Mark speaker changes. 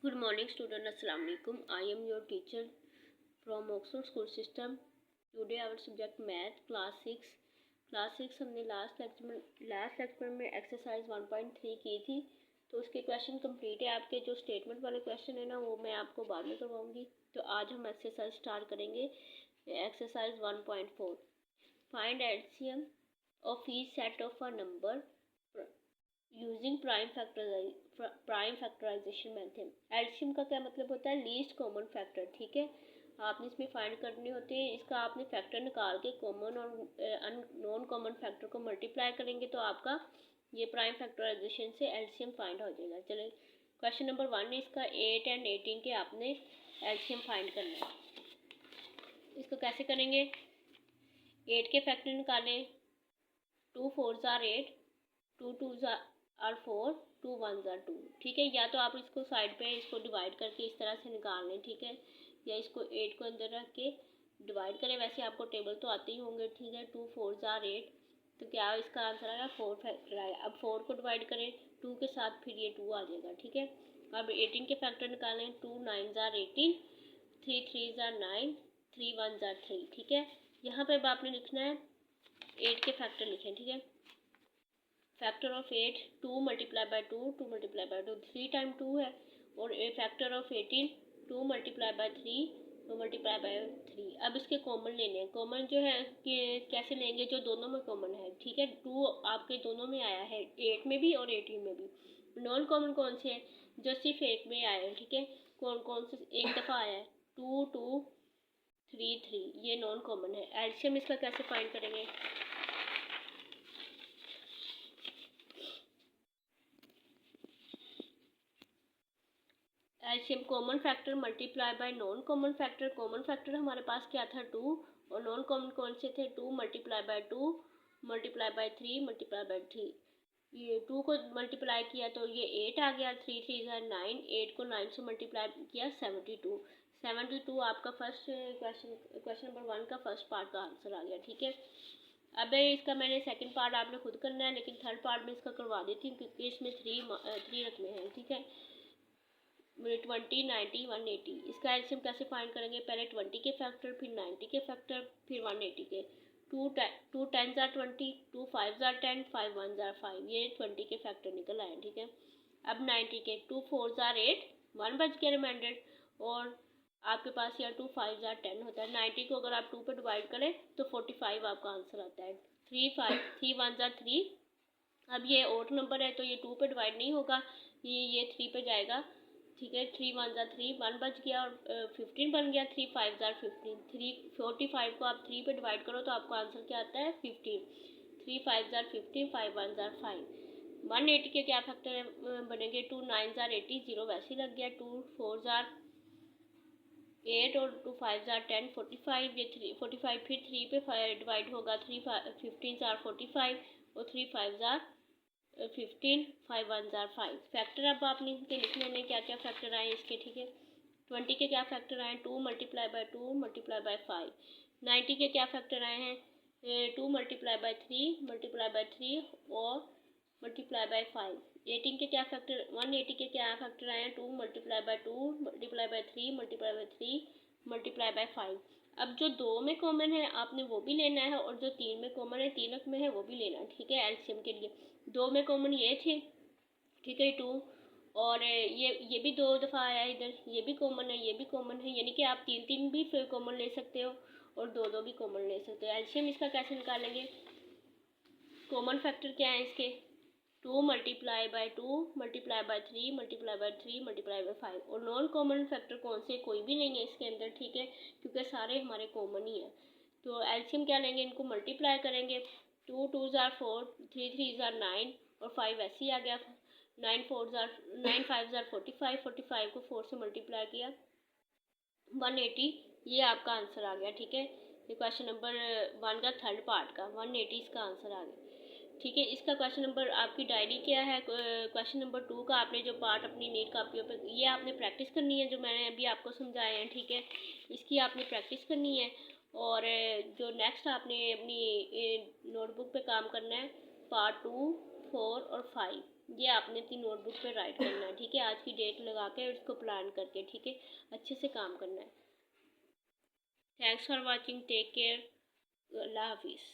Speaker 1: Good morning student, Assalamu alaikum. I am your teacher from Oxford School System. Today our subject math class 6. Class 6 हमने last lecture में exercise 1.3 की थी, तो उसके question complete है। आपके जो स्टेटमेंट वाले क्वेश्चन है ना, वो मैं आपको बाद में करवाऊंगी। तो आज हम एक्सरसाइज स्टार्ट करेंगे। Exercise 1.4, find LCM of each set of a number using prime factorization method. LCM का क्या मतलब होता है? Least common factor. ठीक है, आपने इसमें फाइंड करने होते हैं। इसका आपने फैक्टर निकाल के कॉमन और नॉन कॉमन फैक्टर को मल्टीप्लाई करेंगे तो आपका ये प्राइम फैक्टराइजेशन से एलसीएम फाइंड हो जाएगा। चलिए क्वेश्चन नंबर 1 है इसका, 8 एंड 18 के आपने एलसीएम फाइंड करना है। इसको कैसे करेंगे? 8 के फैक्टर निकालें। 2 4 जार 8, 2 2 जार 4, 2 1 जार 2। ठीक है, या तो आप इसको साइड पे इसको डिवाइड करके इस तरह से निकाल लें। ठीक है, या इसको 8 को अंदर रख के डिवाइड करें। वैसे आपको टेबल तो आते ही होंगे। ठीक है, 2 4 जार 8, तो क्या इसका आंसर आएगा 4 फैक्टर आएगा। अब 4 को डिवाइड करें 2 के साथ, फिर ये 2 आ जाएगा। ठीक है, अब 18 के फैक्टर निकालें। 2 9 जार 18, 3 3 जार 9, 3 1 जार 3। ठीक है, यहाँ पे अब आपने लिखना है 8 के फैक्टर लिखें। ठीक है, factor of 8 2 multiply by 2, 2 multiply by 2 3 time 2 है। और factor of 18 2 multiply by 3, 2 multiply by 3। अब इसके कॉमन लेने हैं। कॉमन जो है कि कैसे लेंगे? जो दोनों में कॉमन है। ठीक है, 2 आपके दोनों में आया है, 8 में भी और 18 में भी। नॉन कॉमन कौन से है? जो सिर्फ एक में आया है। ठीक है, कौन कौन से एक दफ़ा आया है? 2 2 3 3, ये नॉन कॉमन है। एलसीएम इसका कैसे फाइंड करेंगे? LCM common factor multiply by non common factor. Common factor हमारे पास क्या था? 2, और नॉन कॉमन कौन से थे? 2 multiply by 2 multiply by 3 multiply by 3। ये 2 को मल्टीप्लाई किया तो ये 8 आ गया। 3 3 ज़ा 9, 8 को 9 से मल्टीप्लाई किया 72। 72 आपका फर्स्ट क्वेश्चन नंबर 1 का फर्स्ट पार्ट का आंसर आ गया। ठीक है, अब इसका मैंने सेकंड पार्ट आपने खुद करना है, लेकिन थर्ड पार्ट में इसका करवा देती हूँ क्योंकि इसमें 3 रकमे हैं। ठीक है, 20 90 180। इसका एलसीएम कैसे फाइंड करेंगे? पहले 20 के फैक्टर, फिर 90 के फैक्टर, फिर 180 के। 2 10 जार 20, 2 5 जार 10, 5 1 जार 5, ये 20 के फैक्टर निकल आए। ठीक है, अब 90 के 2 4 जार 8, 1 बच गया रिमाइंडेड, और आपके पास यहाँ 2 5 जार 10 होता है। 90 को अगर आप 2 पे डिवाइड करें तो 45 आपका आंसर आता है। 3 1 जार 3। अब ये ओड नंबर है तो ये 2 पे डिवाइड नहीं होगा, ये 3 पे जाएगा। ठीक है, 3 1 जार 3, 1 बच गया और 15 बन गया। 3 5 जार 15, 45 को आप 3 पे डिवाइड करो तो आपको आंसर क्या आता है? 15। 3 5 जार 15, 5 1 जार 5। 180 के क्या फैक्टर बनेंगे? 2 9 जार 80, 0 वैसे ही लग गया। 2 4 जार 8 और 2 5 जार 10, 45। ये 3 45 फिर 3 पे डिवाइड होगा। 3 15 जार 45 और 3 5 जार 15, 5 1 जार 5। फैक्टर अब आपने इनके लिखने में क्या क्या फैक्टर आए इसके। ठीक है, 20 के क्या फैक्टर आए? 2 मल्टीप्लाई बाय 2 मल्टीप्लाई बाय 5। 90 के क्या फैक्टर आए हैं? 2 मल्टीप्लाई बाय 3 मल्टीप्लाई बाय 3 और मल्टीप्लाई बाय 5। 18 के क्या फैक्टर 180 के क्या फैक्टर आए हैं? 2 multiply by 2 multiply by 3 multiply by 3 multiply by 5। अब जो 2 में कॉमन है आपने वो भी लेना है, और जो 3 में कॉमन है, 3 में है, वो भी लेना है। ठीक है, एलसीएम के लिए 2 में कॉमन ये थे। ठीक है, 2, और ये भी 2 दफ़ा आया है इधर, ये भी कॉमन है, ये भी कॉमन है, यानी कि आप 3 3 भी फिर कॉमन ले सकते हो और 2 2 भी कॉमन ले सकते हो। एलसीएम इसका कैसे निकालेंगे? कॉमन फैक्टर क्या है इसके? 2 multiply by 2 multiply by 3 multiply by 3 multiply by 5। और नॉन कॉमन फैक्टर कौन से? कोई भी नहीं है इसके अंदर। ठीक है, क्योंकि सारे हमारे कॉमन ही है। तो एलसीएम क्या लेंगे? इनको मल्टीप्लाई करेंगे। 2 2 जार 4, 3 3 जार 9 और 5 ऐसे ही आ गया। 9 5 जार 45, 45 को 4 से मल्टीप्लाई किया 180, ये आपका आंसर आ गया। ठीक है, ये क्वेश्चन नंबर 1 का थर्ड पार्ट का 180 इसका आंसर आ गया। ठीक है, इसका क्वेश्चन नंबर आपकी डायरी क्या है? क्वेश्चन नंबर 2 का आपने जो पार्ट अपनी नीट कापियों पे ये आपने प्रैक्टिस करनी है, जो मैंने अभी आपको समझाए हैं। ठीक है, इसकी आपने प्रैक्टिस करनी है, और जो नेक्स्ट आपने अपनी नोटबुक पे काम करना है पार्ट 2 4 और 5। ये आपने अपनी नोटबुक पे राइट करना है, ठीक है, आज की डेट लगा के उसको प्लान करके, ठीक है, अच्छे से काम करना है। Thanks for watching, take care, अल्लाह हाफिज़।